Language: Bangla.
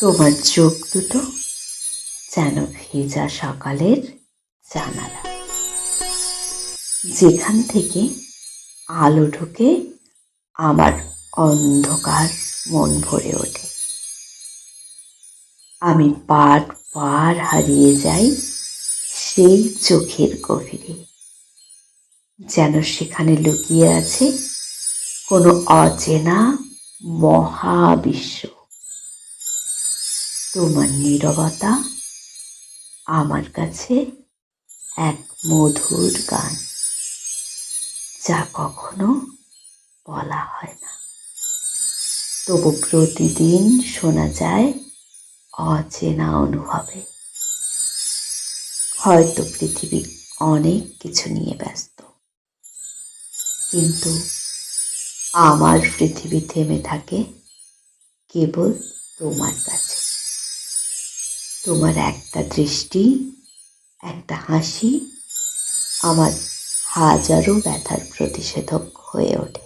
তোমার চোখ দুটো যেন ভেজা সকালের জানালা, যেখান থেকে আলো ঢুকে আমার অন্ধকার মন ভরে ওঠে। আমি বার হারিয়ে যাই সেই চোখের গভীরে, যেন সেখানে লুকিয়ে আছে কোনো অচেনা মহাবিশ্ব। তোমার নীরবতা আমার কাছে এক মধুর গান, যা কখনো বলা হয় না, তবু প্রতিদিন শোনা যায় অচেনা অনুভবে। হয়তো পৃথিবী অনেক কিছু নিয়ে ব্যস্ত, কিন্তু আমার পৃথিবী থেমে থাকে কেবল তোমার কাছে। তোমার একটা দৃষ্টি, একটা হাসি আমার হাজারো ব্যথার প্রতিষেধক হয়ে ওঠে।